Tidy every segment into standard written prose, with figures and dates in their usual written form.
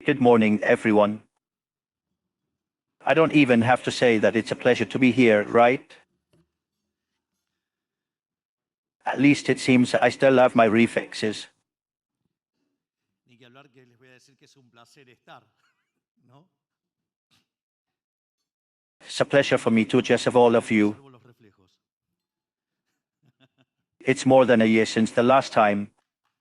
Good morning, everyone. I don't even have to say that it's a pleasure to be here, right? At least it seems I still have my reflexes. Ni que hablar que les voy a decir que es un placer estar, ¿no? It's a pleasure for me to just have all of you. Observo los reflejos. It's more than a year since the last time.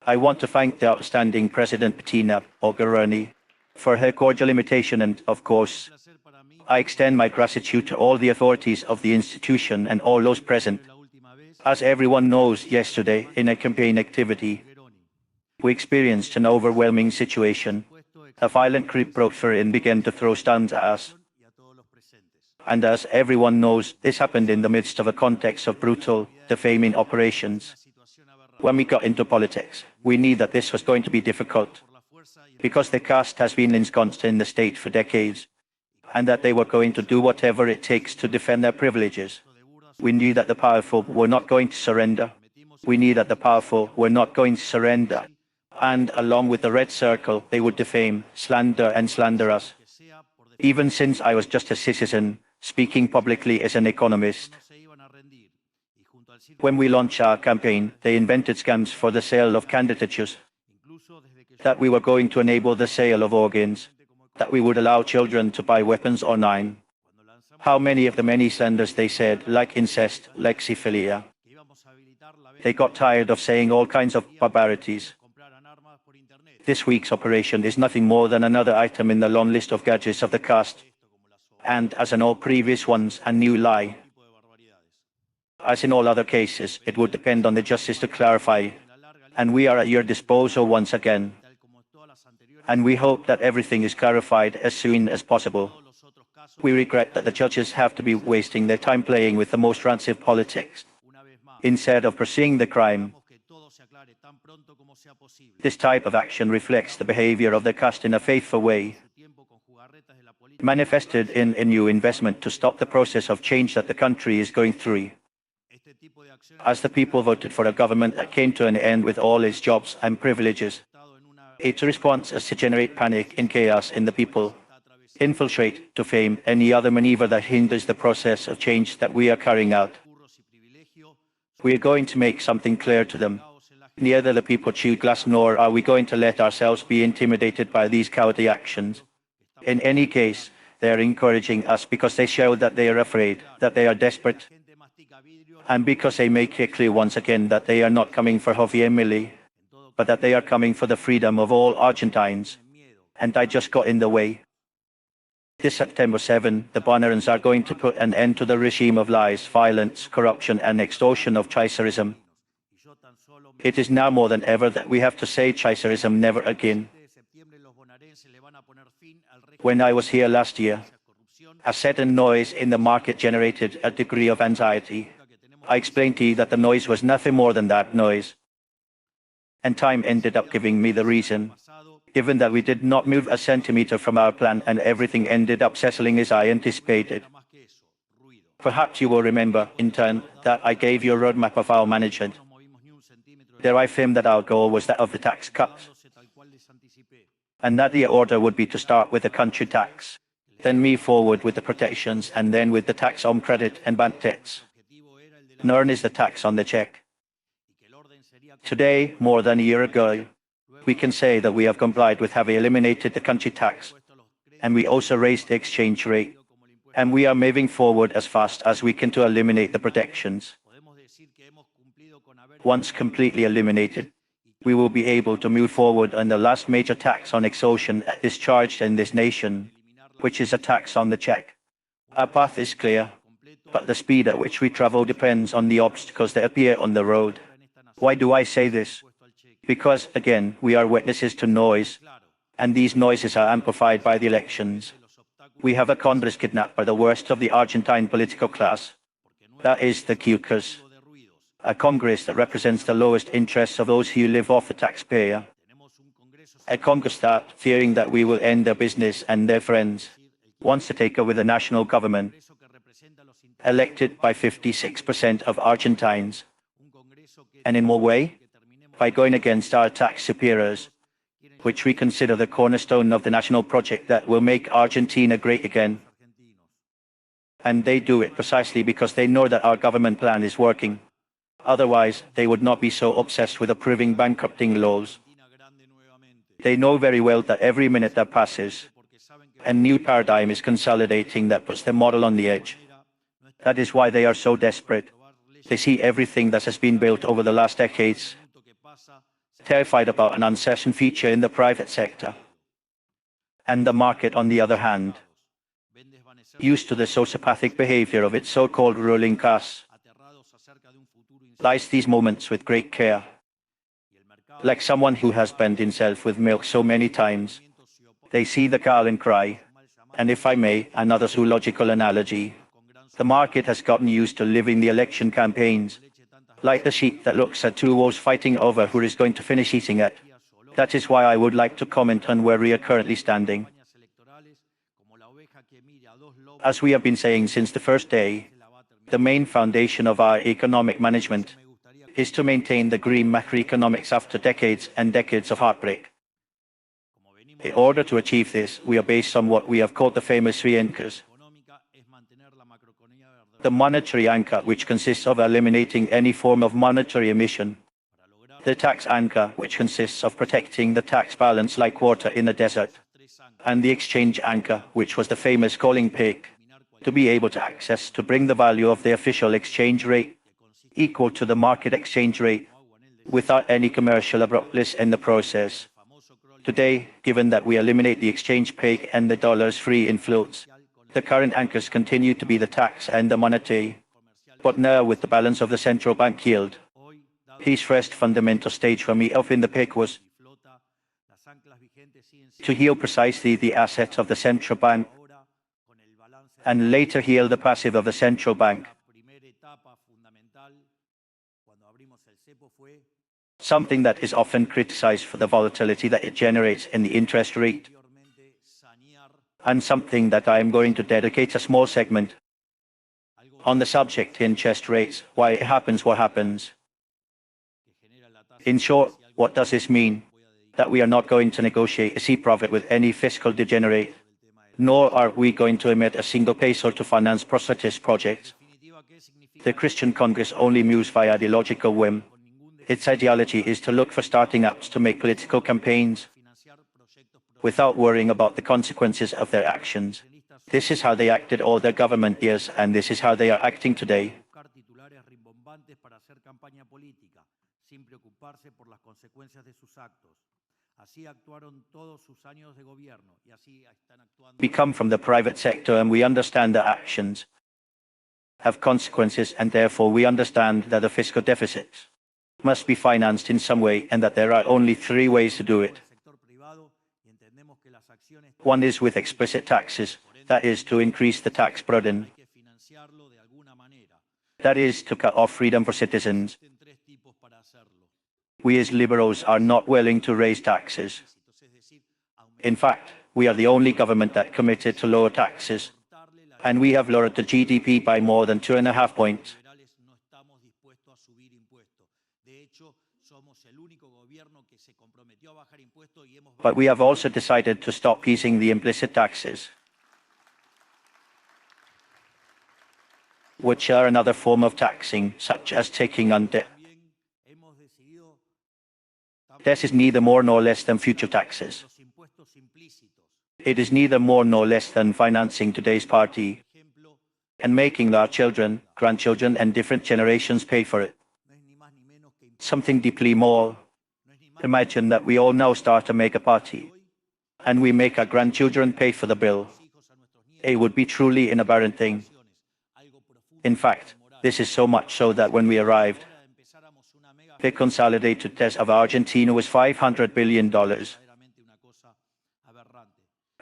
I want to thank the outstanding President Bettina Mogherini for her cordial invitation and, of course, Un placer para mí. I extend my gratitude to all the authorities of the institution and all those present. La última vez, As everyone knows, yesterday, in a campaign activity, Veroni, we experienced an overwhelming situation. puesto A violent group broke through and began to throw stones at us. y a todos los presentes. And as everyone knows, this happened in the midst of a context of brutal, defaming operations. Una situación aberrante When we got into politics, we knew that this was going to be difficult por la fuerza y because the caste has been ensconced in the state for decades, and that they were going to do whatever it takes to defend their privileges. de burdas. We knew that the powerful were not going to surrender. We knew that the powerful were not going to surrender. And along with the red circle, they would defame, slander, and slander us. Que sea por defender, Even since I was just a citizen, speaking publicly as an economist. no se iban a rendir. Y junto al círculo, When we launched our campaign, they invented scams for the sale of candidatures, incluso desde que yo that we were going to enable the sale of organs, that we would allow children to buy weapons online. cuando lanzamos How many of the many slanders they said, like incest, like syphilia. que íbamos a habilitar la They venta got tired of saying all kinds of barbarities. compraran armas por internet. This week's operation is nothing more than another item in the long list of gadgets of the caste, Esto como las otras and as in all previous ones, a new lie. tipo de barbaridades. As in all other cases, it would depend on the justice to clarify, En la larga lista, and we are at your disposal once again. tal como todas las anteriores, And we hope that everything is clarified as soon as possible. todos los otros casos, We regret that the judges have to be wasting their time playing with the most rancid politics, una vez más, instead of pursuing the crime. esperamos que todo se aclare tan pronto como sea posible. This type of action reflects the behavior of the caste in a faithful way, Su tiempo con jugarretas de la política, manifested in a new investment to stop the process of change that the country is going through. este tipo de acciones As the people voted for a government that came to an end with all its jobs and privileges, ha estado en una its response is to generate panic and chaos in the people, está atravesando infiltrate, defame any other maneuver that hinders the process of change that we are carrying out. curros y privilegios, We are going to make something clear to them. caos en la Neither the people chew glass nor are we going to let ourselves be intimidated by these cowardly actions. In any case, they are encouraging us because they show that they are afraid, that they are desperate, gente mastica vidrio, and because they make it clear once again that they are not coming for Javier Milei, en todo but that they are coming for the freedom of all Argentines. miedo. And I just got in the way. This September 7, the Bonnarans are going to put an end to the regime of lies, violence, corruption, and extortion of Chaserism. Y yo tan solo me It is now more than ever that we have to say Chaserism never again. de septiembre los bonaerenses le van a poner fin al régimen When I was here last year, de corrupción a sudden noise in the market generated a degree of anxiety. que tenemos. I explained to you that the noise was nothing more than that noise. And time ended up giving me the reason. Pasado, Given that we did not move a centimeter from our plan and everything ended up settling as I anticipated. era más que eso, ruido. Perhaps you will remember, in turn, that I gave you a roadmap of our management. No nos movimos ni un centímetro, There I affirmed that our goal was that of the tax cuts, dándose tal cual les anticipé. and that the order would be to start with the country tax, then move forward with the protections, and then with the tax on credit and bank debts. El objetivo era el de la And earn is the tax on the check. y que el orden sería Today, more than a year ago, we can say that we have complied with having eliminated the country tax, puesto los créditos and we also raised the exchange rate, como el impuesto. and we are moving forward as fast as we can to eliminate the protections. Podemos decir que hemos cumplido con haber Once completely eliminated, we will be able to move forward on the last major tax on extortion discharged in this nation, eliminarlo which is a tax on the check. Our path is clear, completo but the speed at which we travel depends on the obstacles that appear on the road. en esta nación Why do I say this? puesto al cheque. Because, again, we are witnesses to noise, Claro, and these noises are amplified by the elections. los obstáculos We have a Congress kidnapped by the worst of the Argentine political class. porque no That is the Cucas. de ruidos. A Congress that represents the lowest interests of those who live off the taxpayer. Tenemos un Congreso A Congress that, fearing that we will end their business and their friends, wants to take over the national government, Congreso que representa los intereses, elected by 56% of Argentines. un Congreso que And in what way? que terminemos By going against our tax superiors, which we consider the cornerstone of the national project that will make Argentina great again. And they do it precisely because they know that our government plan is working. Otherwise, they would not be so obsessed with approving bankrupting laws. They know very well that every minute that passes, a new paradigm is consolidating that puts their model on the edge. That is why they are so desperate. They see everything that has been built over the last decades, terrified about an uncertain future in the private sector. And the market, on the other hand, used to the sociopathic behavior of its so-called ruling class, lies these moments with great care. Like someone who has bent himself with milk so many times, they see the cow and cry. And if I may, another zoological analogy, the market has gotten used to living the election campaigns, like the sheep that looks at two wolves fighting over who is going to finish eating it. That is why I would like to comment on where we are currently standing. As we have been saying since the first day, the main foundation of our economic management is to maintain the green macroeconomics after decades and decades of heartbreak. In order to achieve this, we are based on what we have called the famous three anchors. The monetary anchor, which consists of eliminating any form of monetary emission. The tax anchor, which consists of protecting the tax balance like water in the desert. And the exchange anchor, which was the famous calling peg, to be able to bring the value of the official exchange rate equal to the market exchange rate without any commercial abruptness in the process. Today, given that we eliminate the exchange peg and the dollar's free inflows, the current anchors continue to be the tax and the monetary, but now with the balance of the central bank yield. His first fundamental stage for me of in the peg was to heal precisely the assets of the central bank and later heal the passive of the central bank. Something that is often criticized for the volatility that it generates in the interest rate, and something that I am going to dedicate a small segment on the subject interest rates, why it happens what happens. In short, what does this mean? That we are not going to negotiate a sea profit with any fiscal degenerate, nor are we going to emit a single peso to finance proselytist projects. The Christian Congress only moves by ideological whim. Its ideology is to look for starting ups to make political campaigns without worrying about the consequences of their actions. This is how they acted all their government years, and this is how they are acting today. We come from the private sector and we understand that actions have consequences, and therefore we understand that the fiscal deficits must be financed in some way and that there are only three ways to do it. One is with explicit taxes, that is to increase the tax burden. That is to cut off freedom for citizens. We as liberals are not willing to raise taxes. In fact, we are the only government that committed to lower taxes, and we have lowered the GDP by more than 2.5 points. But we have also decided to stop using the implicit taxes, which are another form of taxing, such as taking on debt. This is neither more nor less than future taxes. It is neither more nor less than financing today's party and making our children, grandchildren, and different generations pay for it. Something deeply more. Imagine that we all now start to make a party, and we make our grandchildren pay for the bill. It would be truly an aberrant thing. In fact, this is so much so that when we arrived, the consolidated debt of Argentina was $500 billion.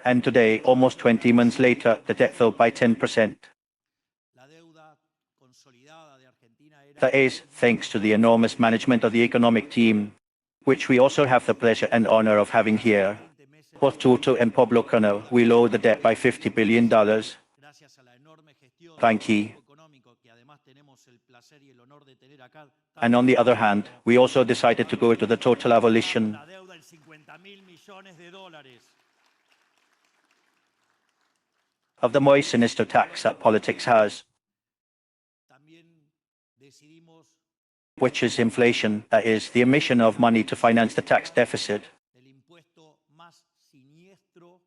And today, almost 20 months later, the debt fell by 10%. That is, thanks to the enormous management of the economic team, which we also have the pleasure and honor of having here. Both Tuto and Pablo Cano, we lowered the debt by $50 billion. Thank you. And on the other hand, we also decided to go to the total abolition millones de dólares. of the more sinister tax that politics has, También decidimos which is inflation, that is, the emission of money to finance the tax deficit, del impuesto más siniestro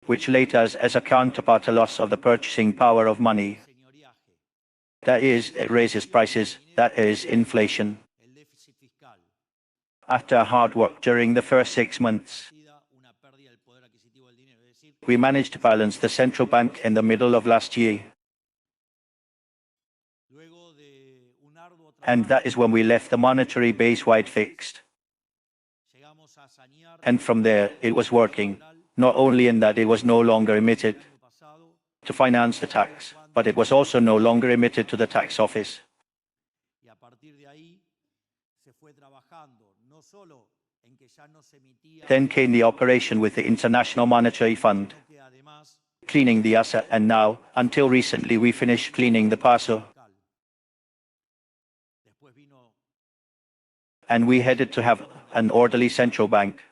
which later as a counterpart a loss of the purchasing power of money. señoriaje, That is, it raises prices, that is, inflation. el déficit fiscal. After hard work during the first 6 months, Una pérdida del poder adquisitivo del dinero, es decir, we managed to balance the central bank in the middle of last year. luego de un arduo And trabajo that is when we left the monetary base wide fixed. llegamos a sanear And from there, it was working, not only in that it was no longer emitted el año pasado to finance the tax, but it was also no longer emitted to the tax office. y a partir de ahí se fue trabajando no solo en que ya no se emitía, Then came the operation with the International Monetary Fund, sino que además cleaning the asset, and now, until recently, we finished cleaning the parcel. fiscal. Después vino And we headed to have an orderly central bank.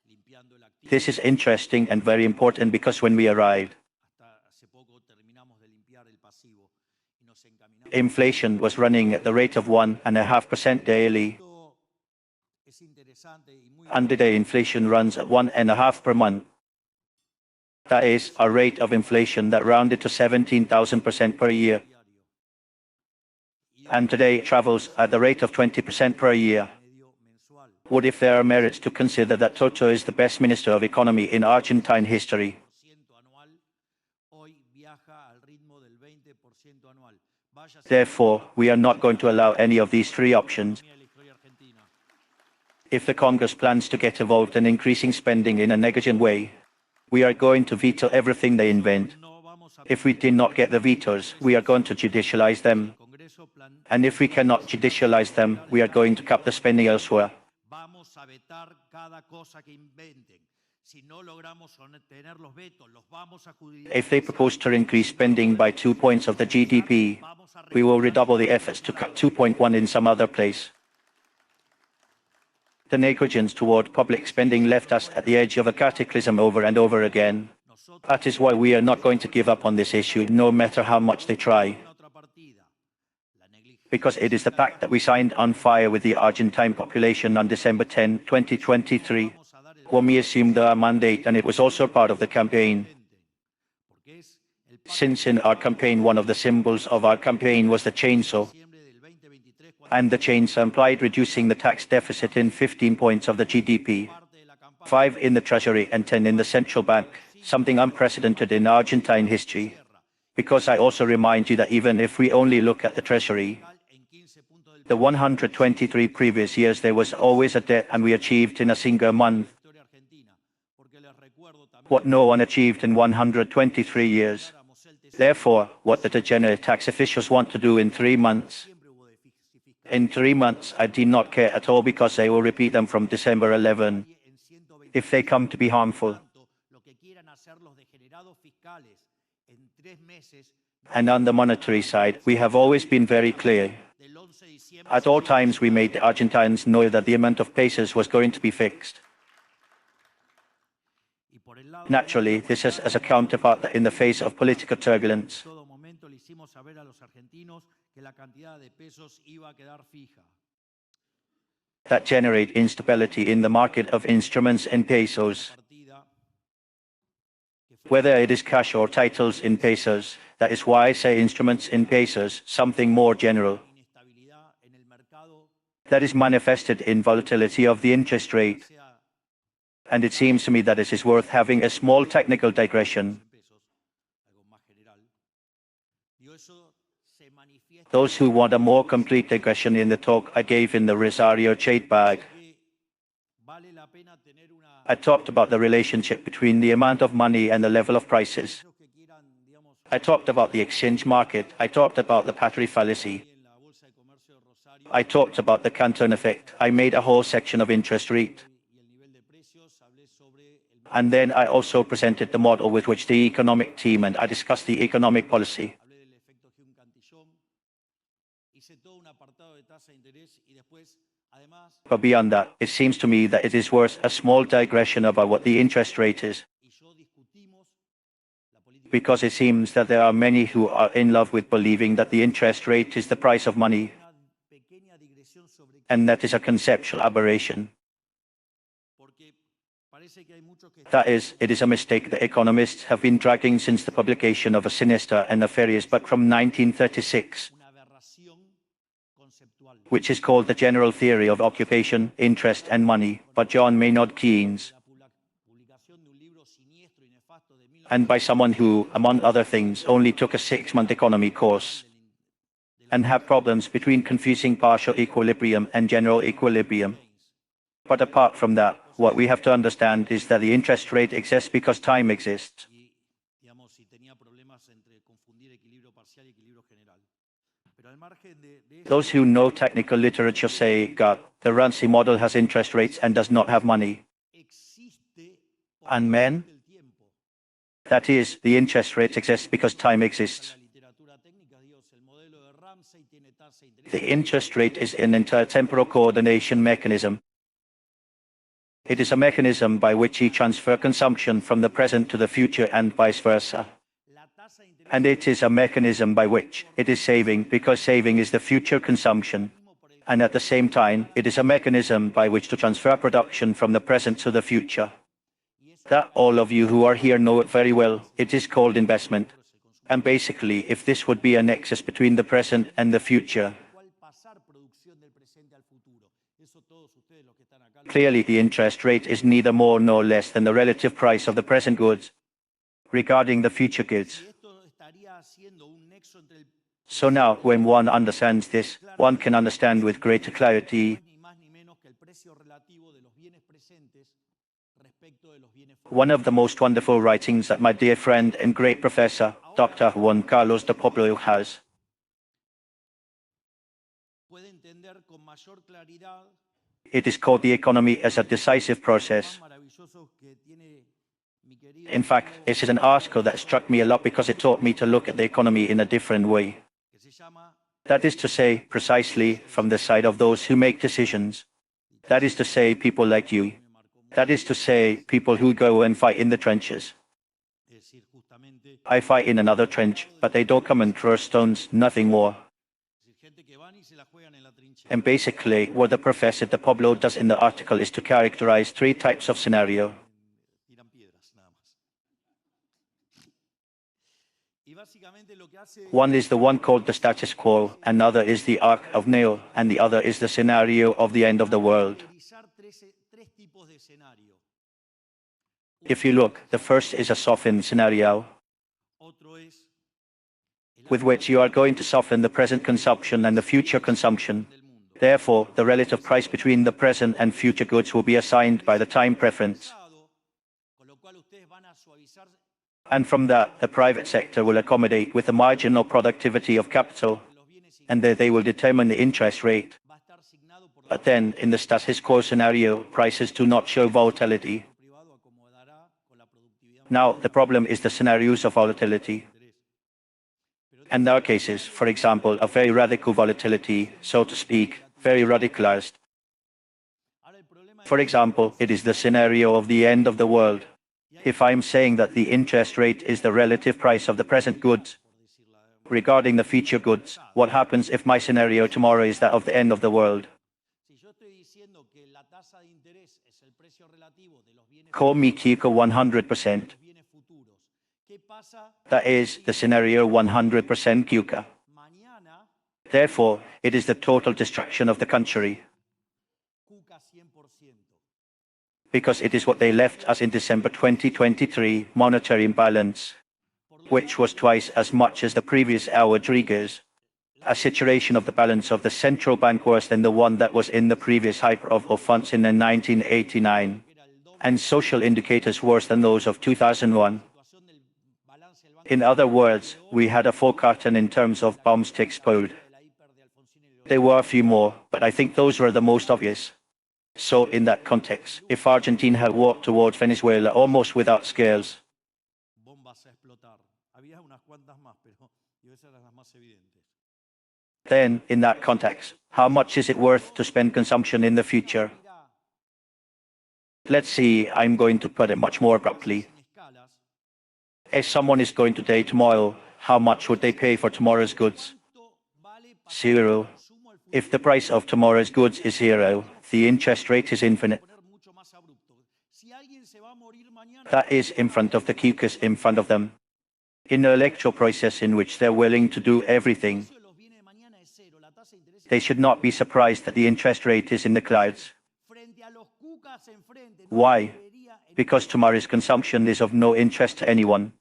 limpiando el activo. This is interesting and very important because when we arrived, Hasta hace poco terminamos de limpiar el pasivo y nos encaminamos. inflation was running at the rate of 1.5% daily. Esto es interesante y muy And today inflation runs at 1.5% per month. That is a rate of inflation that rounded to 17,000% per year. diario. And today it travels at the rate of 20% per year. Medio mensual. What if there are merits to consider that Toto is the best minister of economy in Argentine history? Ciento anual, hoy viaja al ritmo del 20% anual. Vaya Therefore, we are not going to allow any of these three options. economía de la historia argentina. If the Congress plans to get involved in increasing spending in a negligent way, we are going to veto everything they invent. No vamos a If we did not get the vetoes, we are going to judicialize them. Congreso plan, And if we cannot judicialize them, we are going to cap the spending elsewhere. vamos a vetar cada cosa que inventen. Si no logramos tener los vetos, los vamos a judicializar. If they propose to increase spending by 2 points of the GDP, we will redouble the efforts to cut 2.1 in some other place. The negligence toward public spending left us at the edge of a cataclysm over and over again. That is why we are not going to give up on this issue, no matter how much they try. Una otra partida, la negligencia Because it is the pact that we signed on fire with the Argentine population on December 10, 2023, vamos a dar el when we assumed our mandate, and it was also part of the campaign. porque es el Since in our campaign, one of the symbols of our campaign was the chainsaw, diciembre del 2023 cuando and the chainsaw implied reducing the tax deficit in 15 points of the GDP, parte de la campaña 5 in the Treasury and 10 in the central bank, something unprecedented in Argentine history. Because I also remind you that even if we only look at the Treasury, en 15 puntos del the 123 previous years there was always a debt, and we achieved in a single month historia argentina, porque les recuerdo también what no one achieved in 123 years. éramos el tesoro, Therefore, what the degenerate tax officials want to do in 3 months, siempre hubo déficit fiscal in 3 months, I did not care at all because they will repeat them from December 11. en 120. If they come to be harmful, Tanto, lo que quieran hacer los degenerados fiscales en 3 meses and on the monetary side, we have always been very clear. del 11 de diciembre At all times, we made the Argentines know that the amount of pesos was going to be fixed. y por el lado Naturally, this is as a counterpart that in the face of political turbulence, en todo momento le hicimos saber a los argentinos que la cantidad de pesos iba a quedar fija. that generate instability in the market of instruments in pesos, Partida whether it is cash or titles in pesos. That is why I say instruments in pesos, something more general. inestabilidad en el mercado, That is manifested in volatility of the interest rate. sea And it seems to me that it is worth having a small technical digression. en pesos, algo más general. Y eso se manifiesta Those who want a more complete digression in the talk I gave in the Rosario Jade bag, que vale la pena tener una I talked about the relationship between the amount of money and the level of prices. aquellos que quieran, digamos, I talked about the exchange market. I talked about the Patry fallacy. en la bolsa de comercio de Rosario I talked about the Canton effect. I made a whole section of interest rate. y el nivel de precios, hablé sobre el And then I also presented the model with which the economic team and I discussed the economic policy. hablé del efecto Hume-Cantillon, hice todo un apartado de tasa de interés y después But beyond that, it seems to me that it is worth a small digression about what the interest rate is, because it seems that there are many who are in love with believing that the interest rate is the price of money, and that is a conceptual aberration. That is, it is a mistake that economists have been dragging since the publication of a sinister and nefarious book from 1936, which is called The General Theory of Occupation, Interest and Money, by John Maynard Keynes, and by someone who, among other things, only took a 6-month economy course, and have problems between confusing partial equilibrium and general equilibrium. But apart from that, what we have to understand is that the interest rate exists because time exists. Those who know technical literature say, God, the Ramsey model has interest rates and does not have money. And men? That is, the interest rate exists because time exists. The interest rate is an intertemporal coordination mechanism. It is a mechanism by which we transfer consumption from the present to the future and vice versa. And it is a mechanism by which it is saving, because saving is the future consumption. And at the same time, it is a mechanism by which to transfer production from the present to the future. That all of you who are here know it very well. It is called investment. And basically, if this would be a nexus between the present and the future, clearly the interest rate is neither more nor less than the relative price of the present goods regarding the future goods. So now, when one understands this, one can understand with greater clarity one of the most wonderful writings that my dear friend and great professor, Dr. Juan Carlos de Poblet has. It is called The Economy as a Decisive Process. In fact, this is an article that struck me a lot because it taught me to look at the economy in a different way. That is to say, precisely from the side of those who make decisions. That is to say, people like you. That is to say, people who go and fight in the trenches. I fight in another trench, but they don't come and throw stones, nothing more. And basically, what the Professor de Poblet does in the article is to characterize 3 types of scenario. One is the one called the status quo, another is the arc of Neo, and the other is the scenario of the end of the world. If you look, the first is a softened scenario, with which you are going to soften the present consumption and the future consumption. Therefore, the relative price between the present and future goods will be assigned by the time preference. And from that, the private sector will accommodate with the marginal productivity of capital, and they will determine the interest rate. But then, in the status quo scenario, prices do not show volatility. Now, the problem is the scenarios of volatility. And there are cases, for example, of very radical volatility, so to speak, very radicalized. For example, it is the scenario of the end of the world. If I'm saying that the interest rate is the relative price of the present goods regarding the future goods, what happens if my scenario tomorrow is that of the end of the world? Call me Kiko 100%. That is the scenario 100% Kika. Therefore, it is the total destruction of the country. Because it is what they left us in December 2023 monetary imbalance, which was twice as much as the previous Rodriguez. A situation of the balance of the central bank worse than the one that was in the previous hyper of funds in 1989, and social indicators worse than those of 2001. In other words, we had a full carton in terms of bombs to explode. There were a few more, but I think those were the most obvious. So in that context, if Argentina had walked towards Venezuela almost without scales, Then, in that context, how much is it worth to spend consumption in the future? Let's see, I'm going to put it much more abruptly. If someone is going to pay tomorrow, how much would they pay for tomorrow's goods? 0. If the price of tomorrow's goods is 0, the interest rate is infinite. That is in front of the caucus in front of them. In the electoral process in which they're willing to do everything, they should not be surprised that the interest rate is in the clouds. Why? Because tomorrow's consumption is of no interest to anyone.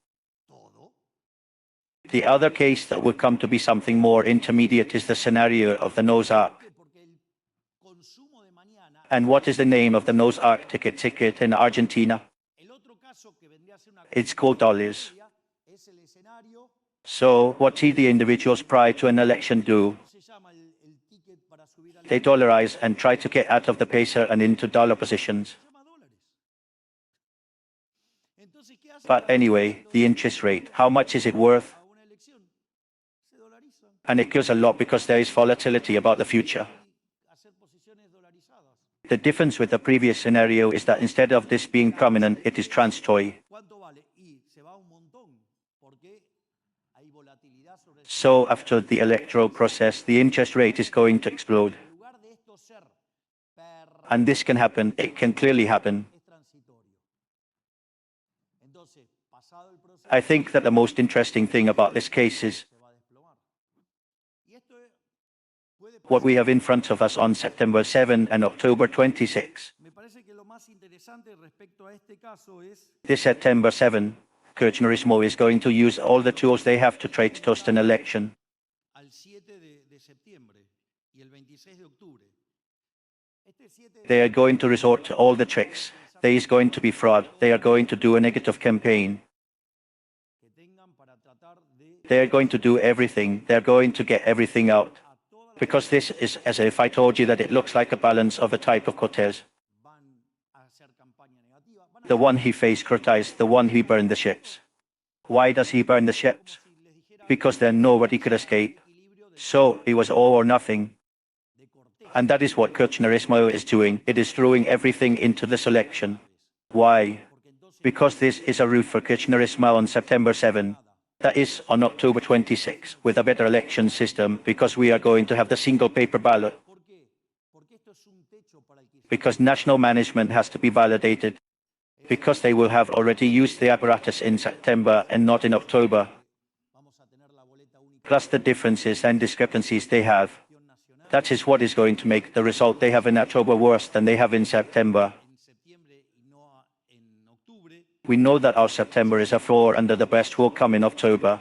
The other case that would come to be something more intermediate is the scenario of the Noah's Ark. And what is the name of the Noah's Ark ticket in Argentina? It's called dollars. So what do the individuals prior to an election do? They dollarize and try to get out of the peso and into dollar positions. But anyway, the interest rate, how much is it worth? And it goes a lot because there is volatility about the future. The difference with the previous scenario is that instead of this being prominent, it is transitory. So after the electoral process, the interest rate is going to explode. And this can happen, it can clearly happen. I think that the most interesting thing about this case is what we have in front of us on September 7 and October 26. This September 7, Kirchnerismo is going to use all the tools they have to try to toast an election. They are going to resort to all the tricks. There is going to be fraud. They are going to do a negative campaign. They are going to do everything. They are going to get everything out. Because this is as if I told you that it looks like a balance of a type of Cortez. The one he faced Cortez, the one who burned the ships. Why does he burn the ships? Because then nobody could escape. So it was all or nothing. And that is what Kirchnerismo is doing. It is throwing everything into this election. Why? Because this is a route for Kirchnerismo on September 7. That is on October 26, with a better election system, because we are going to have the single paper ballot. Because national management has to be validated. Because they will have already used the apparatus in September and not in October. Plus the differences and discrepancies they have. That is what is going to make the result they have in October worse than they have in September. We know that our September is a flaw and that the best will come in October.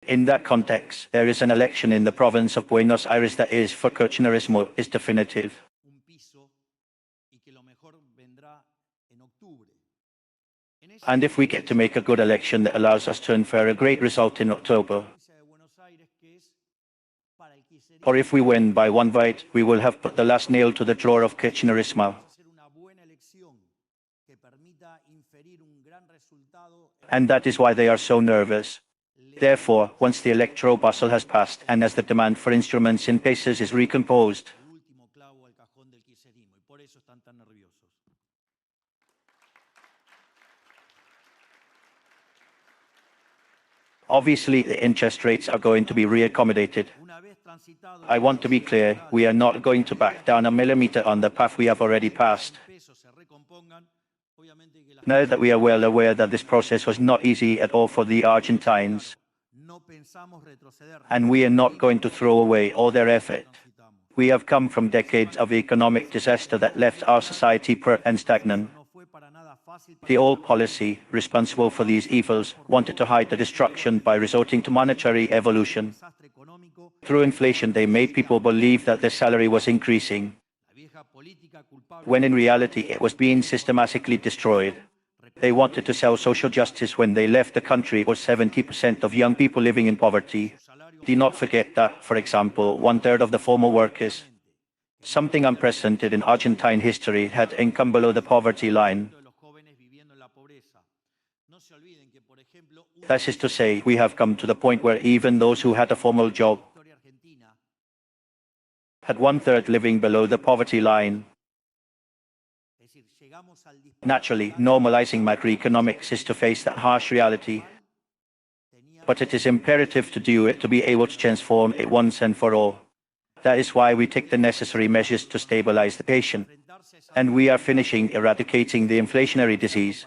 In that context, there is an election in the province of Buenos Aires that is, for Kirchnerismo, is definitive. And if we get to make a good election that allows us to infer a great result in October, or if we win by one vote, we will have put the last nail to the drawer of Kirchnerismo. And that is why they are so nervous. Therefore, once the electoral bustle has passed and as the demand for instruments in pesos is recomposed, obviously the interest rates are going to be reaccommodated. I want to be clear, we are not going to back down a millimeter on the path we have already passed. Now that we are well aware that this process was not easy at all for the Argentines, and we are not going to throw away all their effort. We have come from decades of economic disaster that left our society poor and stagnant. The old policy, responsible for these evils, wanted to hide the destruction by resorting to monetary evolution. Through inflation, they made people believe that their salary was increasing, when in reality it was being systematically destroyed. They wanted to sell social justice when they left the country with 70% of young people living in poverty. Do not forget that, for example, 1/3 of the formal workers, something unprecedented in Argentine history, had income below the poverty line. That is to say, we have come to the point where even those who had a formal job had one-third living below the poverty line. Naturally, normalizing macroeconomics is to face that harsh reality, but it is imperative to do it to be able to transform it once and for all. That is why we take the necessary measures to stabilize the patient, and we are finishing eradicating the inflationary disease.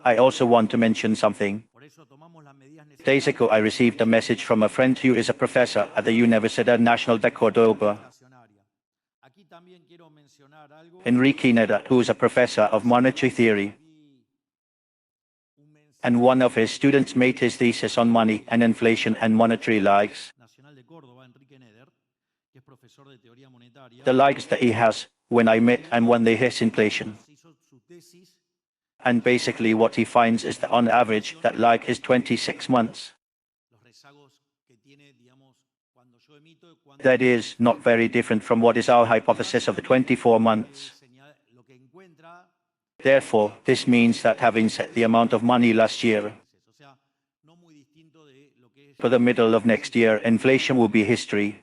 I also want to mention something. Days ago, I received a message from a friend who is a professor at the Universidad Nacional de Córdoba, Enrique Neda, who is a professor of monetary theory. And one of his students made his thesis on money and inflation and monetary lags. The lags that he has when I met and when they hit inflation. And basically what he finds is that on average, that lag is 26 months. That is not very different from what is our hypothesis of the 24 months. Therefore, this means that having set the amount of money last year, for the middle of next year, inflation will be history.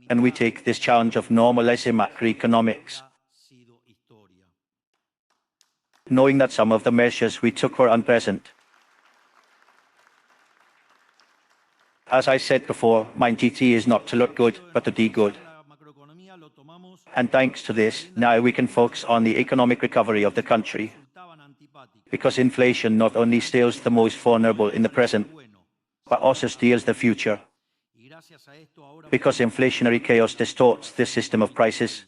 And we take this challenge of normalizing macroeconomics, knowing that some of the measures we took were unpleasant. As I said before, my GT is not to look good, but to do good. And thanks to this, now we can focus on the economic recovery of the country. Because inflation not only steals the most vulnerable in the present, but also steals the future. Because inflationary chaos distorts the system of prices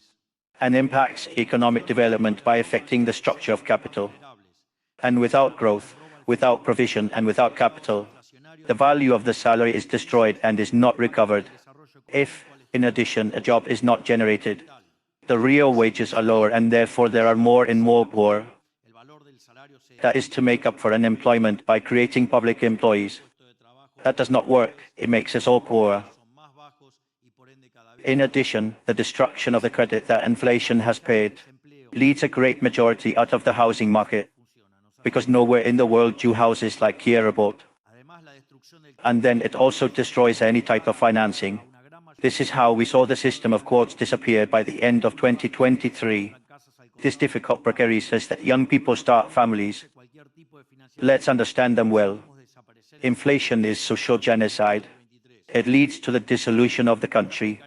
and impacts economic development by affecting the structure of capital. And without growth, without provision, and without capital, the value of the salary is destroyed and is not recovered. If, in addition, a job is not generated, the real wages are lower and therefore there are more and more poor. That is to make up for unemployment by creating public employees. That does not work. It makes us all poorer. In addition, the destruction of the credit that inflation has paid leads a great majority out of the housing market, because nowhere in the world do houses like here are built. And then it also destroys any type of financing. This is how we saw the system of quotes disappear by the end of 2023. This difficult precarious is that young people start families. Let's understand them well. Inflation is social genocide. It leads to the dissolution of the country.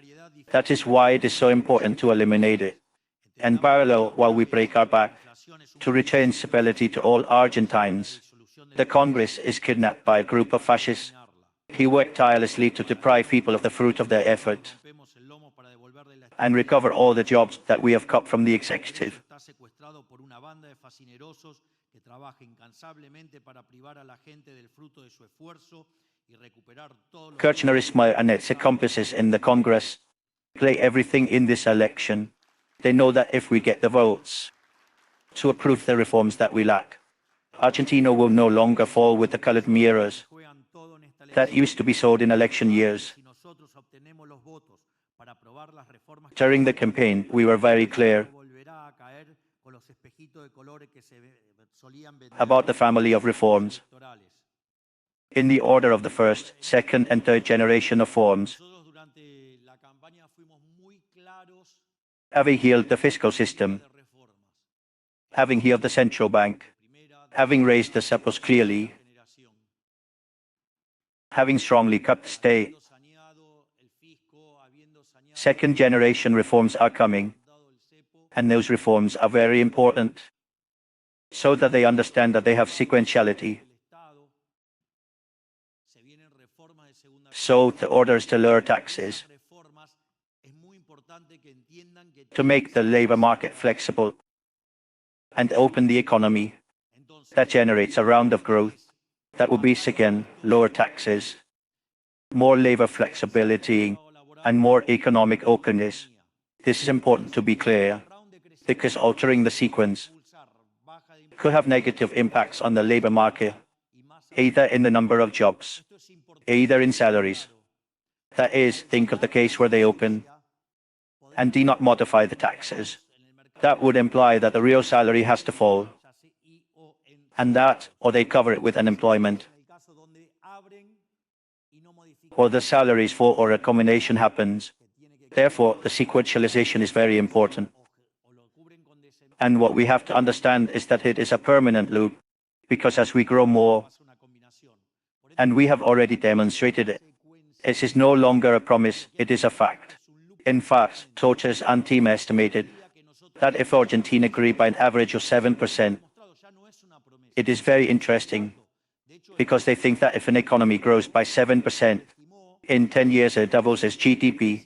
That is why it is so important to eliminate it. And parallel, while we break our back, to retain stability to all Argentines. The Congress is kidnapped by a group of fascists. He worked tirelessly to deprive people of the fruit of their effort and recover all the jobs that we have cut from the executive. Kirchnerism and its accomplices in the Congress play everything in this election. They know that if we get the votes to approve the reforms that we lack, Argentina will no longer fall with the colored mirrors that used to be sold in election years. During the campaign, we were very clear about the family of reforms, in the order of the first, second, and third generation of reforms. Having healed the fiscal system, having healed the central bank, having raised the surplus clearly, having strongly cut the state. Second generation reforms are coming, and those reforms are very important, so that they understand that they have sequentiality. So the order is to lower taxes, to make the labor market flexible, and open the economy. That generates a round of growth. That will be, again, lower taxes, more labor flexibility, and more economic openness. This is important to be clear, because altering the sequence could have negative impacts on the labor market, either in the number of jobs, either in salaries. That is, think of the case where they open and do not modify the taxes. That would imply that the real salary has to fall, and that, or they cover it with unemployment, or the salaries fall, or a combination happens. Therefore, the sequentialization is very important. And what we have to understand is that it is a permanent loop, because as we grow more, and we have already demonstrated it, it is no longer a promise, it is a fact. In fact, Torches and team estimated that if Argentina grew by an average of 7%, it is very interesting, because they think that if an economy grows by 7%, in 10 years it doubles its GDP,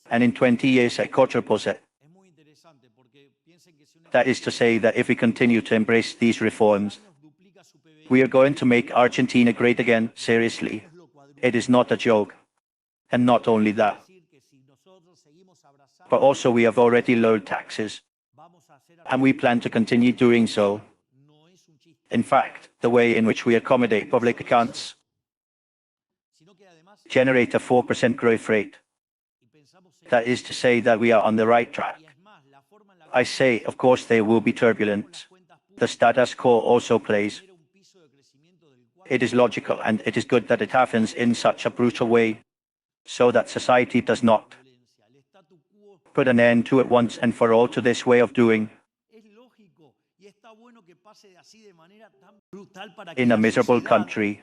and in 20 years it quadruples it. That is to say that if we continue to embrace these reforms, we are going to make Argentina great again, seriously. It is not a joke. And not only that, but also we have already lowered taxes, and we plan to continue doing so. In fact, the way in which we accommodate public accounts generate a 4% growth rate. That is to say that we are on the right track. I say, of course, there will be turbulence. The status quo also plays. It is logical, and it is good that it happens in such a brutal way, so that society does not put an end to it once and for all to this way of doing. In a miserable country,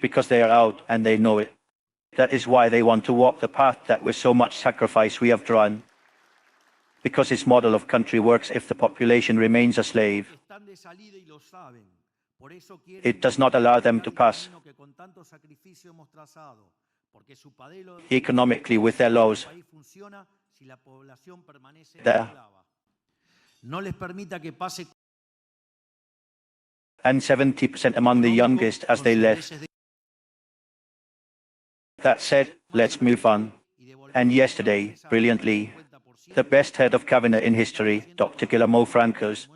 because they are out and they know it. That is why they want to walk the path that with so much sacrifice we have drawn. Because its model of country works if the population remains a slave. It does not allow them to pass economically with their laws there. And 70% among the youngest as they left. That said, let's move on. And yesterday, brilliantly, the best head of cabinet in history, Dr. Guillermo Francos,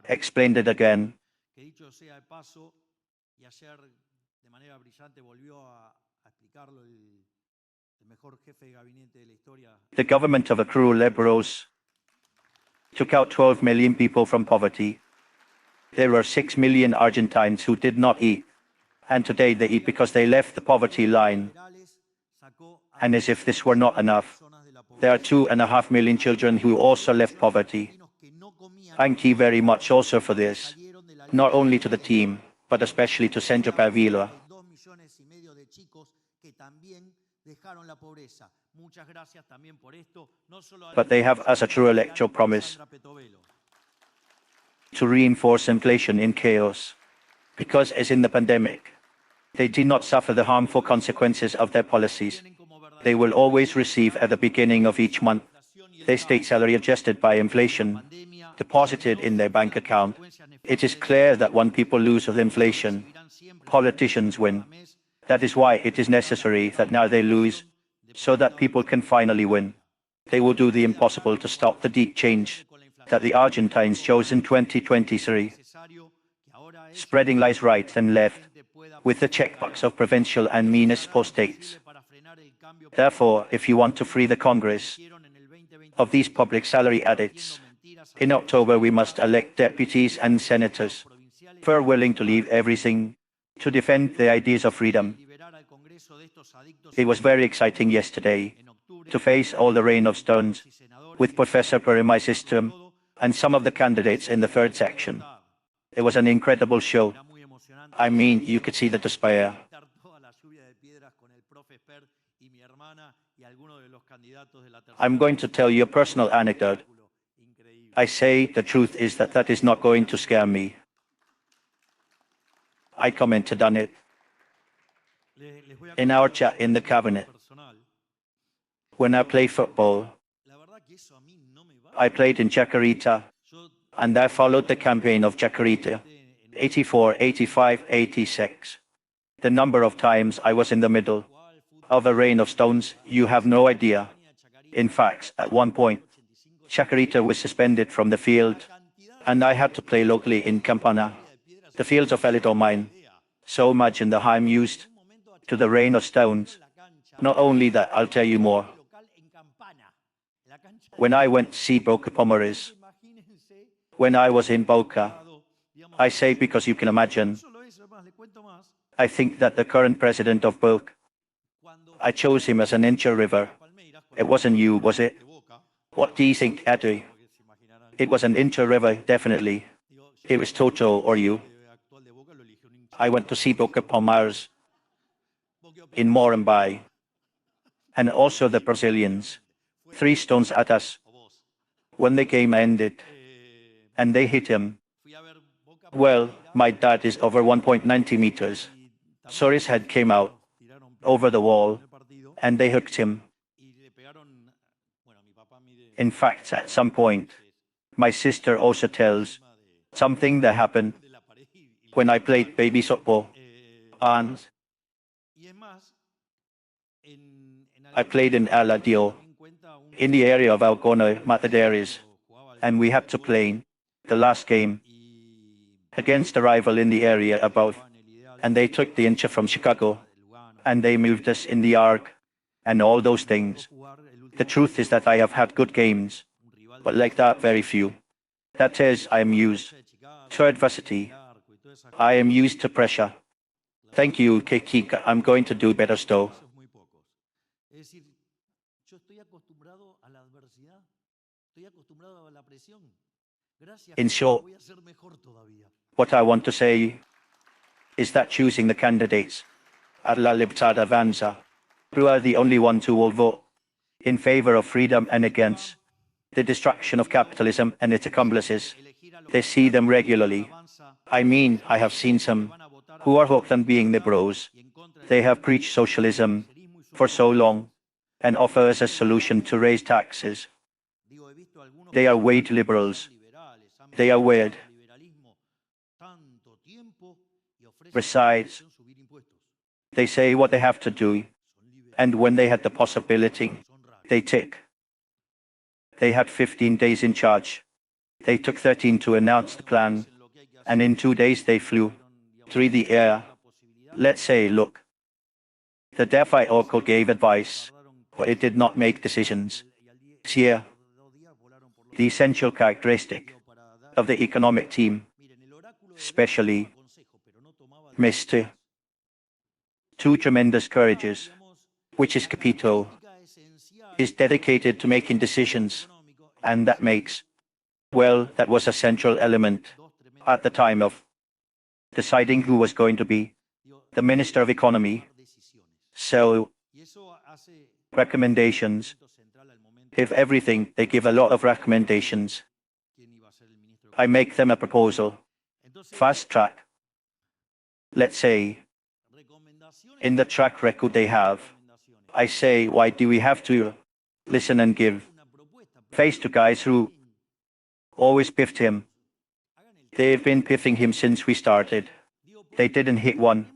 explained it again. The government of accrual liberals took out 12 million people from poverty. There were 6 million Argentines who did not eat, and today they eat because they left the poverty line. And as if this were not enough, there are 2.5 million children who also left poverty. Thank you very much also for this, not only to the team, but especially to Centro Pavila. But they have as a true electoral promise to reinforce inflation in chaos, because as in the pandemic, they did not suffer the harmful consequences of their policies. They will always receive at the beginning of each month their state salary adjusted by inflation, deposited in their bank account. It is clear that when people lose with inflation, politicians win. That is why it is necessary that now they lose, so that people can finally win. They will do the impossible to stop the deep change that the Argentines chose in 2023, spreading lies right and left, with the checkbox of provincial and municipal states. Therefore, if you want to free the Congress of these public salary addicts, in October we must elect deputies and senators who are willing to leave everything to defend the ideas of freedom. It was very exciting yesterday to face all the rain of stones with Professor Per in my system and some of the candidates in the third section. It was an incredible show. I mean, you could see the despair. I'm going to tell you a personal anecdote. I say the truth is that that is not going to scare me. I commented on it in our chat in the cabinet. When I play football, I played in Chacarita, and I followed the campaign of Chacarita, 84, 85, 86. The number of times I was in the middle of a rain of stones, you have no idea. In fact, at one point, Chacarita was suspended from the field, and I had to play locally in Campana. The fields of Elito mine. So much in the hymn used to the rain of stones. Not only that, I'll tell you more. When I went to see Boca Pomares, when I was in Boca, I say because you can imagine, I think that the current president of Boca, I chose him as an incher river. It wasn't you, was it? What do you think, Adi? It was an incher river, definitely. It was Toto or you. I went to see Boca Palmares in Morambai, and also the Brazilians. 3 stones at us. When the game ended, and they hit him. Well, my dad is over 1.90 meters. So his head came out over the wall, and they hooked him. In fact, at some point, my sister also tells something that happened when I played baby softball. And I played in Aladio, in the area of Algona, Mataderes, and we had to play the last game against a rival in the area above, and they took the incha from Chicago, and they moved us in the arc, and all those things. The truth is that I have had good games, but like that, very few. That is, I am used to adversity. I am used to pressure. Thank you, Kekika. I'm going to do better still. In short, what I want to say is that choosing the candidates at La Libertad Avanza, who are the only ones who will vote in favor of freedom and against the destruction of capitalism and its accomplices. They see them regularly. I mean, I have seen some who are hooked on being liberals. They have preached socialism for so long and offer us a solution to raise taxes. They are way too liberals. They are weird. Besides, they say what they have to do, and when they had the possibility, they tick. They had 15 days in charge. They took 13 to announce the plan, and in 2 days they flew through the air. Let's say, look, the DeFi Oracle gave advice, but it did not make decisions. Here, the essential characteristic of the economic team, especially Mr. 2 tremendous courages, which is Capito, is dedicated to making decisions, and that makes, well, that was a central element at the time of deciding who was going to be the Minister of Economy. So, recommendations. If everything, they give a lot of recommendations. I make them a proposal. Fast track. Let's say, in the track record they have, I say, why do we have to listen and give face to guys who always piffed him? They've been piffing him since we started. They didn't hit one.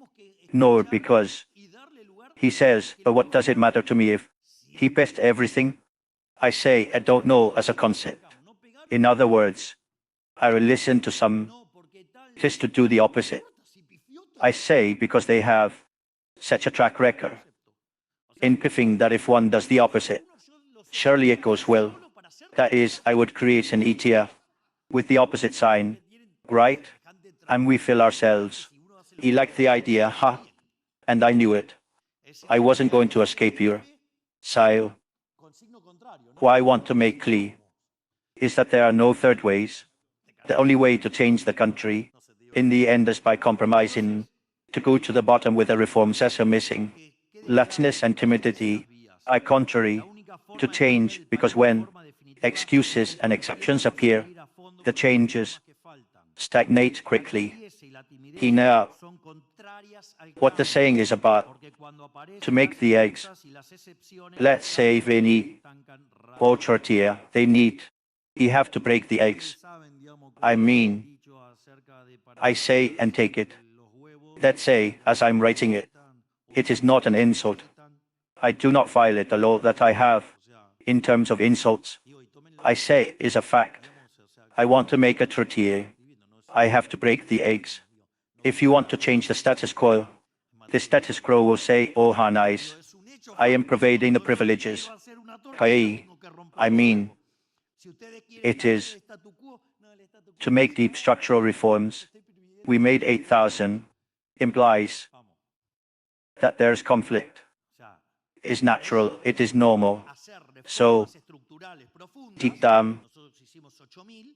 No, because he says, but what does it matter to me if he piffed everything? I say, I don't know as a concept. In other words, I will listen to some just to do the opposite. I say because they have such a track record in piffing that if one does the opposite, surely it goes well. That is, I would create an ETF with the opposite sign, right? And we fill ourselves. He liked the idea, huh? And I knew it. I wasn't going to escape here. So, what I want to make clear is that there are no third ways. The only way to change the country, in the end, is by compromising. To go to the bottom with the reforms as are missing. Laxness and timidity are contrary to change, because when excuses and exceptions appear, the changes stagnate quickly. He knows what the saying is about. To make the eggs, let's say they need or tortilla, they need. You have to break the eggs. I mean, I say and take it. Let's say, as I'm writing it, it is not an insult. I do not violate the law that I have in terms of insults. I say is a fact. I want to make a tortilla. I have to break the eggs. If you want to change the status quo, the status quo will say, oh, how nice. I am providing the privileges. Hey, I mean, it is to make deep structural reforms. We made 8,000, implies that there's conflict. It's natural, it is normal. So, deep down,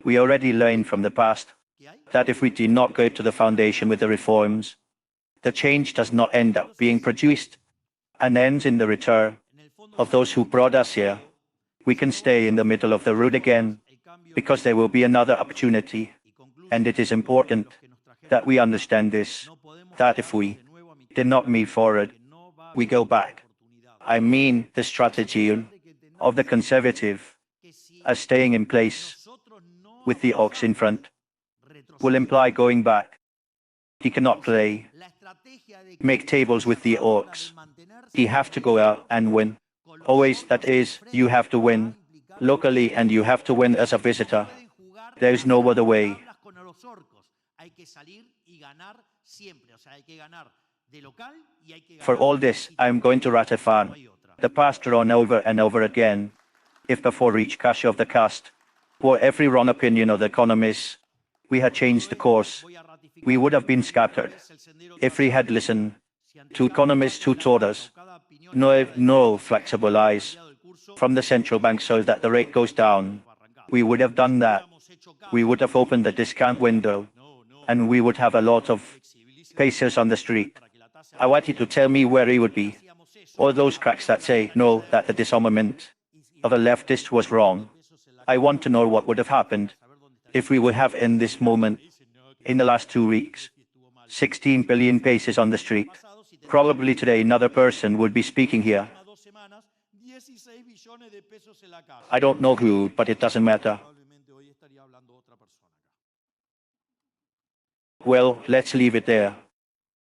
we already learned from the past that if we do not go to the foundation with the reforms, the change does not end up being produced and ends in the return of those who brought us here. We can stay in the middle of the road again because there will be another opportunity. And it is important that we understand this, that if we did not move forward, we go back. I mean, the strategy of the conservative as staying in place with the ox in front will imply going back. He cannot play, make tables with the orcs. He have to go out and win. Always, that is, you have to win locally and you have to win as a visitor. There is no other way. For all this, I am going to ratify the past drawn over and over again. If before each cash of the cast, for every wrong opinion of the economists, we had changed the course, we would have been scattered. If we had listened to economists who told us, no flexible eyes from the central bank so that the rate goes down, we would have done that. We would have opened the discount window, and we would have a lot of pesos on the street. I want you to tell me where he would be. All those cracks that say, no, that the disarmament of the leftist was wrong. I want to know what would have happened if we would have in this moment, in the last 2 weeks, 16 billion pesos on the street. Probably today another person would be speaking here. I don't know who, but it doesn't matter. Well, let's leave it there.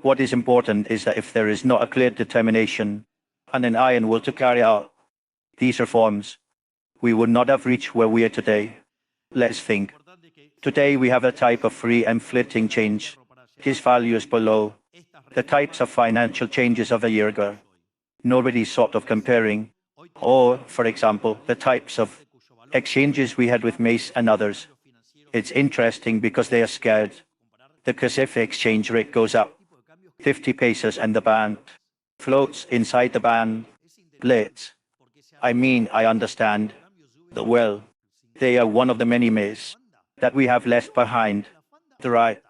What is important is that if there is not a clear determination and an iron will to carry out these reforms, we would not have reached where we are today. Let's think. Today we have a type of free and flitting change. His value is below the types of financial changes of a year ago. Nobody's sort of comparing. Or, for example, the types of exchanges we had with Mace and others. It's interesting because they are scared. Because if the exchange rate goes up 50 pesos and the band floats inside the band, blitz. I mean, I understand that well, they are one of the many myths that we have left behind. The right,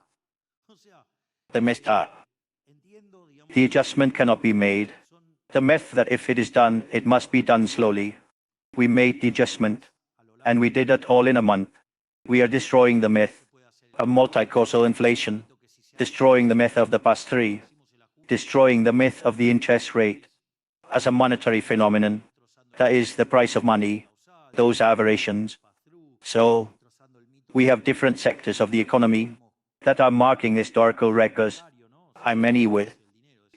the messed up. The adjustment cannot be made. The myth that if it is done, it must be done slowly. We made the adjustment, and we did it all in a month. We are destroying the myth of multi-causal inflation, destroying the myth of the past three, destroying the myth of the interest rate as a monetary phenomenon, that is the price of money, those aberrations. So, we have different sectors of the economy that are marking historical records, and many with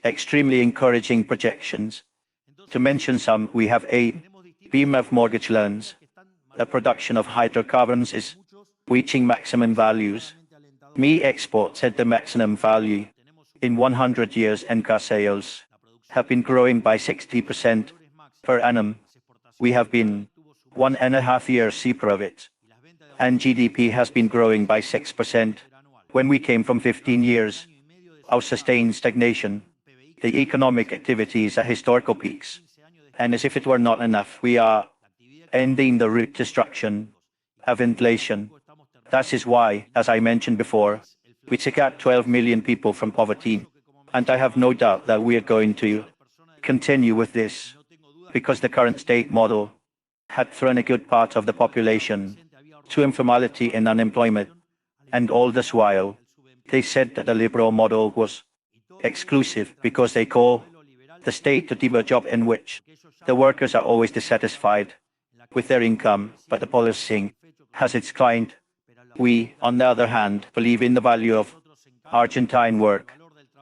extremely encouraging projections. To mention some, we have a beam of mortgage loans. The production of hydrocarbons is reaching maximum values. Me exports at the maximum value in 100 years, and car sales have been growing by 60% per annum. We have been 1.5 years cheaper of it, and GDP has been growing by 6%. When we came from 15 years of sustained stagnation, the economic activity is at historical peaks. And as if it were not enough, we are ending the root destruction of inflation. That is why, as I mentioned before, we took out 12 million people from poverty. And I have no doubt that we are going to continue with this, because the current state model had thrown a good part of the population to informality and unemployment. And all this while, they said that the liberal model was exclusive because they call the state to give a job in which the workers are always dissatisfied with their income, but the policy has its client. We, on the other hand, believe in the value of Argentine work.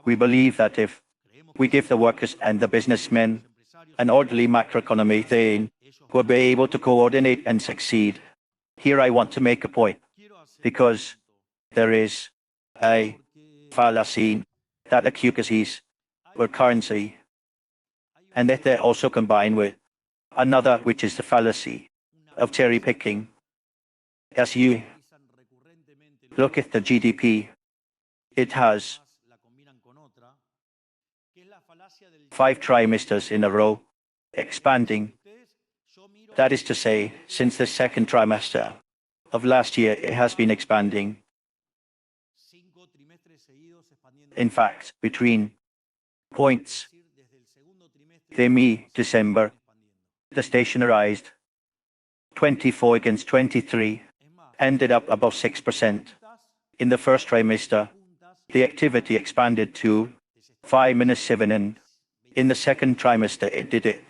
We believe that if we give the workers and the businessmen an orderly macroeconomy, they will be able to coordinate and succeed. Here I want to make a point. because there is a fallacy that accusations were currency, and that they're also combined with another, which is the fallacy of cherry picking. As you look at the GDP, it has 5 trimesters in a row expanding. That is to say, since the second trimester of last year, it has been expanding. In fact, between points, December, the stationarized 24 against 23 ended up above 6%. In the first trimester, the activity expanded to 5-7, and in the second trimester, it did it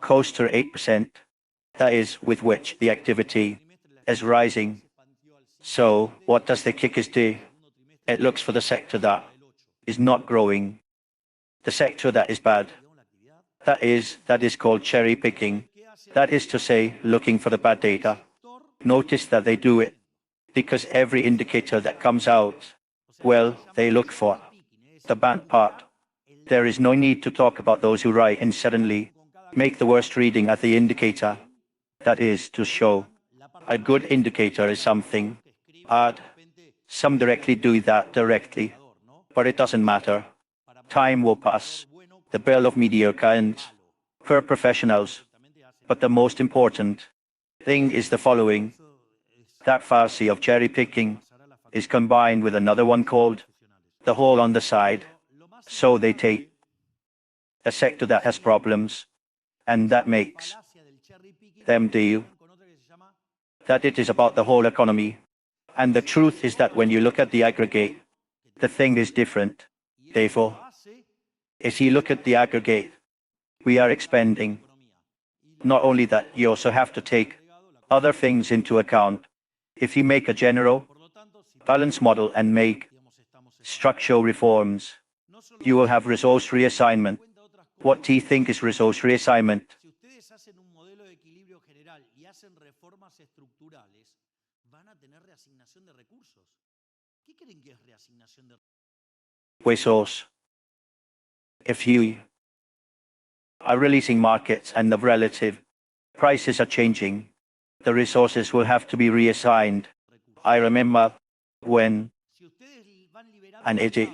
close to 8%. That is with which the activity is rising. So what does the kickers do? It looks for the sector that is not growing, the sector that is bad. That is called cherry picking. That is to say, looking for the bad data. Notice that they do it because every indicator that comes out, well, they look for the bad part. There is no need to talk about those who write and suddenly make the worst reading at the indicator. That is to show a good indicator is something odd. Some directly do that directly, but it doesn't matter. Time will pass. The bill of mediocre and for professionals. But the most important thing is the following. That fallacy of cherry picking is combined with another one called the hole on the side. So they take a sector that has problems, and that makes them do that it is about the whole economy. And the truth is that when you look at the aggregate, the thing is different. Therefore, if you look at the aggregate, we are expanding. Not only that, you also have to take other things into account. If you make a general balance model and make structural reforms, you will have resource reassignment. What do you think is resource reassignment? Resource. If you are releasing markets and the relative prices are changing, the resources will have to be reassigned. I remember when an idiot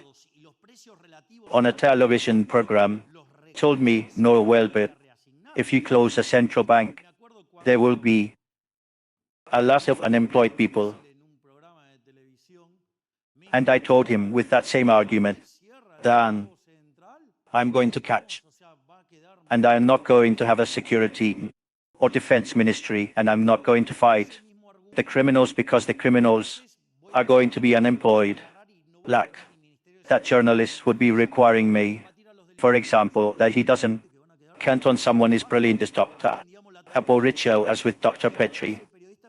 on a television program told me, no, well, but if you close a central bank, there will be a lot of unemployed people. And I told him with that same argument, then I'm going to catch. And I'm not going to have a security or defense ministry, and I'm not going to fight the criminals because the criminals are going to be unemployed. Like that journalist would be requiring me, for example, that he doesn't count on someone as brilliant as Dr. Aporicio as with Dr. Petri.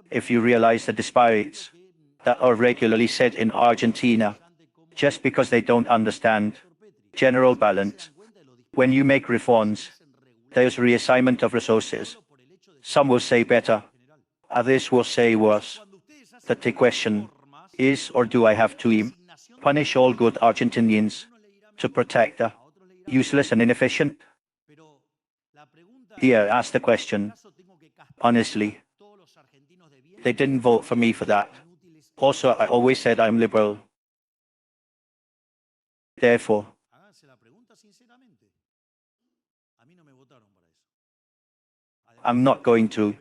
If you realize the disparities that are regularly said in Argentina, just because they don't understand general balance. When you make reforms, there's reassignment of resources. Some will say better, others will say worse. That the question is, or do I have to punish all good Argentinians to protect the useless and inefficient? Here, ask the question. Honestly, they didn't vote for me for that. Also, I always said I'm liberal. Therefore, I'm not going to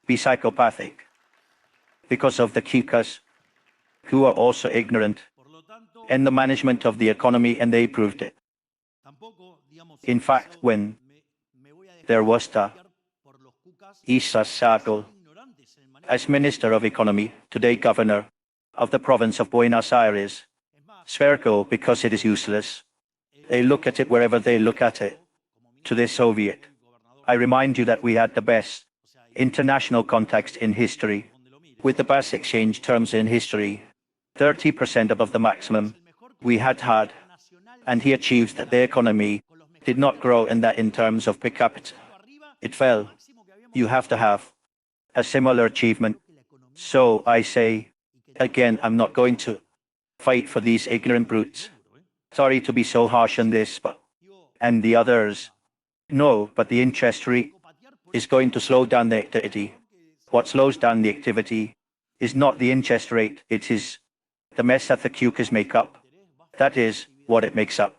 be psychopathic because of the Cucas who are also ignorant in the management of the economy, and they proved it. In fact, when there was the Isa Sagal as Minister of Economy, today Governor of the province of Buenos Aires, spherical because it is useless. They look at it wherever they look at it, to the Soviet. I remind you that we had the best international context in history, with the best exchange terms in history, 30% above the maximum we had, and he achieved that the economy did not grow in that in terms of per capita. It fell. You have to have a similar achievement. So I say, Again, I'm not going to fight for these ignorant brutes. Sorry to be so harsh on this, but and the others. No, but the interest rate is going to slow down the activity. What slows down the activity is not the interest rate, it is the mess that the QQs make up. That is what it makes up.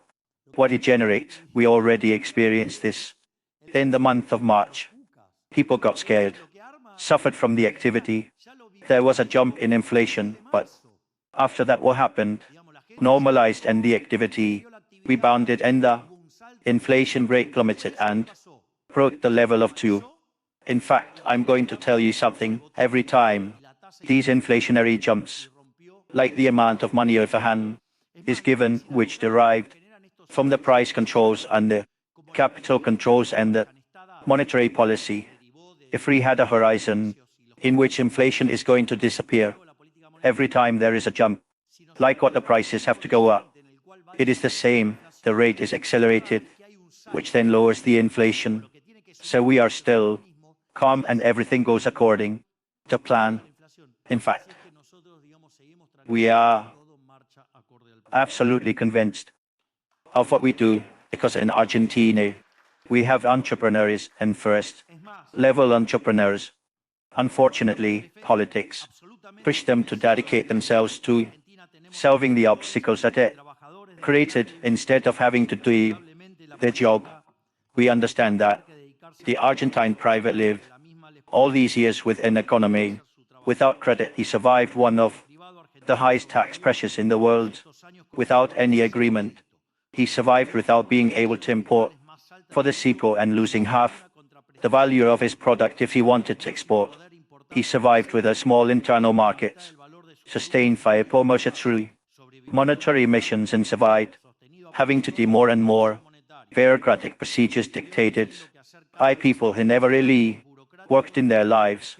What it generates. We already experienced this. In the month of March, people got scared, suffered from the activity. There was a jump in inflation, but after that what happened? Normalized and the activity rebounded and the inflation rate plummeted and broke the level of 2. In fact, I'm going to tell you something. Every time these inflationary jumps, like the amount of money over hand, is given, which derived from the price controls and the capital controls and the monetary policy, if we had a horizon in which inflation is going to disappear, every time there is a jump, like what the prices have to go up, it is the same, the rate is accelerated, which then lowers the inflation. So we are still calm and everything goes according to plan. In fact, we are absolutely convinced of what we do, because in Argentina, we have entrepreneurs and first-level entrepreneurs. Unfortunately, politics push them to dedicate themselves to solving the obstacles that it created instead of having to do their job. We understand that the Argentine private lived all these years with an economy without credit. He survived one of the highest tax pressures in the world without any agreement. He survived without being able to import for the CIPO and losing half the value of his product if he wanted to export. He survived with a small internal market, sustained by promotion through monetary missions, and survived having to do more and more bureaucratic procedures dictated by people who never really worked in their lives.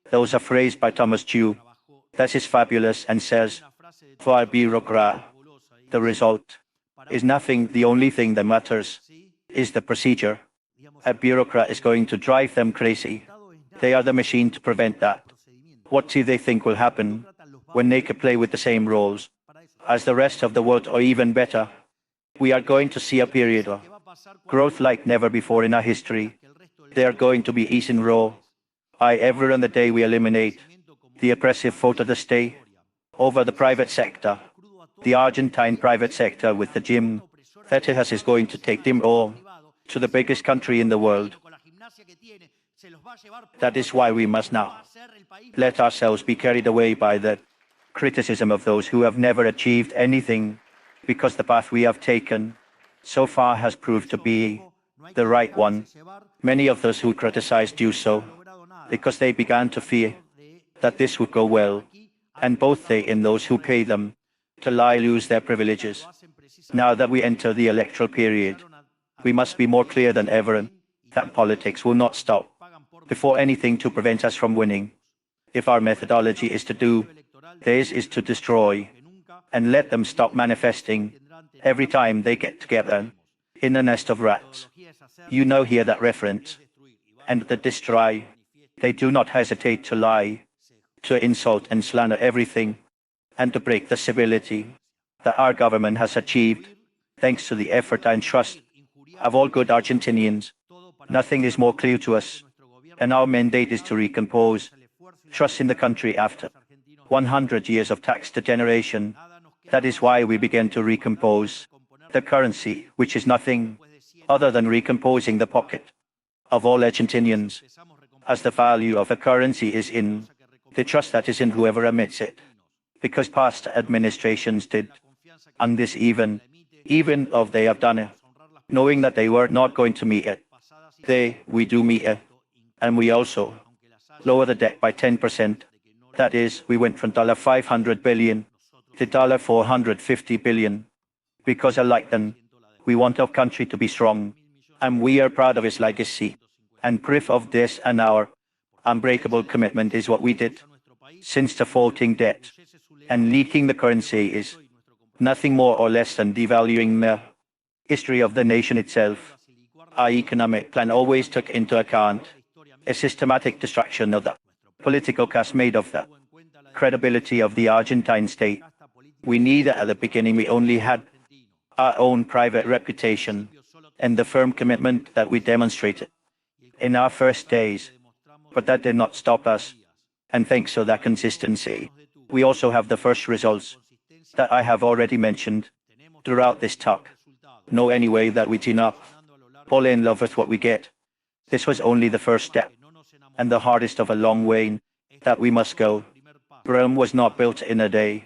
Those are phrased by Thomas Jew. That is fabulous and says, for a bureaucrat, the result is nothing. The only thing that matters is the procedure. A bureaucrat is going to drive them crazy. They are the machine to prevent that. What do they think will happen when they could play with the same roles as the rest of the world, or even better? We are going to see a period of growth like never before in our history. They are going to be eaten raw. Every on the day we eliminate the oppressive vote of the state over the private sector, the Argentine private sector with the gym that it has is going to take them all to the biggest country in the world. That is why we must not let ourselves be carried away by the criticism of those who have never achieved anything, because the path we have taken so far has proved to be the right one. Many of those who criticized do so because they began to fear that this would go well, and both they and those who pay them to lie lose their privileges. Now that we enter the electoral period, we must be more clear than ever that politics will not stop before anything to prevent us from winning. If our methodology is to do this, is to destroy and let them stop manifesting every time they get together in a nest of rats. You know, hear that reference. And to destroy, they do not hesitate to lie, to insult and slander everything, and to break the civility that our government has achieved thanks to the effort and trust of all good Argentinians. Nothing is more clear to us, and our mandate is to recompose trust in the country after 100 years of tax degeneration. That is why we began to recompose the currency, which is nothing other than recomposing the pocket of all Argentinians, as the value of a currency is in the trust that is in whoever emits it. Because past administrations did, and this even if they have done it, knowing that they were not going to meet it, we do meet it, and we also lower the debt by 10%. That is, we went from $500 billion to $450 billion. Because unlike them, we want our country to be strong, and we are proud of its legacy. And proof of this and our unbreakable commitment is what we did. Since defaulting debt and leaking the currency is nothing more or less than devaluing the history of the nation itself. Our economic plan always took into account a systematic destruction of the political caste made of the credibility of the Argentine state. We needed at the beginning, we only had our own private reputation and the firm commitment that we demonstrated in our first days. But that did not stop us. And thanks to that consistency, we also have the first results that I have already mentioned throughout this talk. Know anyway that we team up, fall in love with what we get. This was only the first step, and the hardest of a long way that we must go. Rome was not built in a day.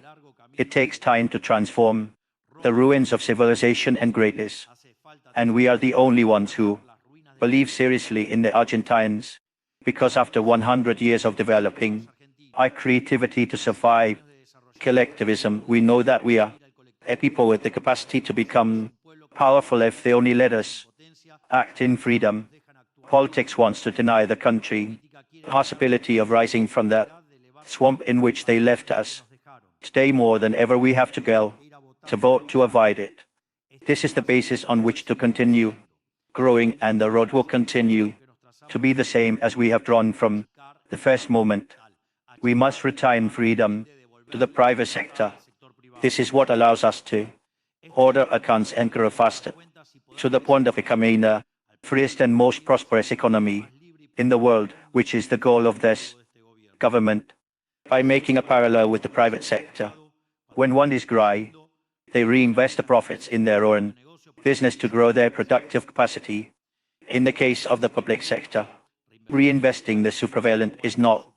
It takes time to transform the ruins of civilization and greatness. And we are the only ones who believe seriously in the Argentines, because after 100 years of developing our creativity to survive collectivism, we know that we are a people with the capacity to become powerful if they only let us act in freedom. Politics wants to deny the country the possibility of rising from that swamp in which they left us. Today more than ever we have to go to vote to avoid it. This is the basis on which to continue growing, and the road will continue to be the same as we have drawn from the first moment. We must retain freedom to the private sector. This is what allows us to order accounts and grow faster, to the point of becoming the freest and most prosperous economy in the world, which is the goal of this government. By making a parallel with the private sector, when one is dry, they reinvest the profits in their own business to grow their productive capacity. In the case of the public sector, reinvesting the supervillain is not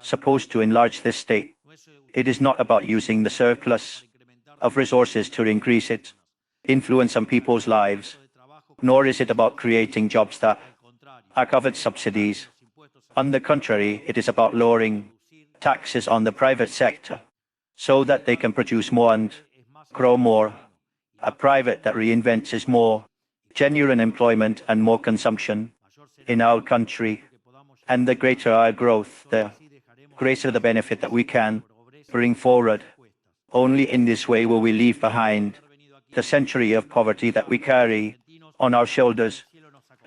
supposed to enlarge this state. It is not about using the surplus of resources to increase its influence on people's lives, nor is it about creating jobs that are covered subsidies. On the contrary, it is about lowering taxes on the private sector so that they can produce more and grow more. A private that reinvents is more genuine employment and more consumption in our country. And the greater our growth, the greater the benefit that we can bring forward. Only in this way will we leave behind the century of poverty that we carry on our shoulders.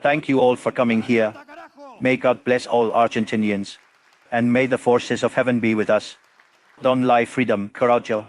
Thank you all for coming here. May God bless all Argentinians, and may the forces of heaven be with us. Don la freedom, coraggio.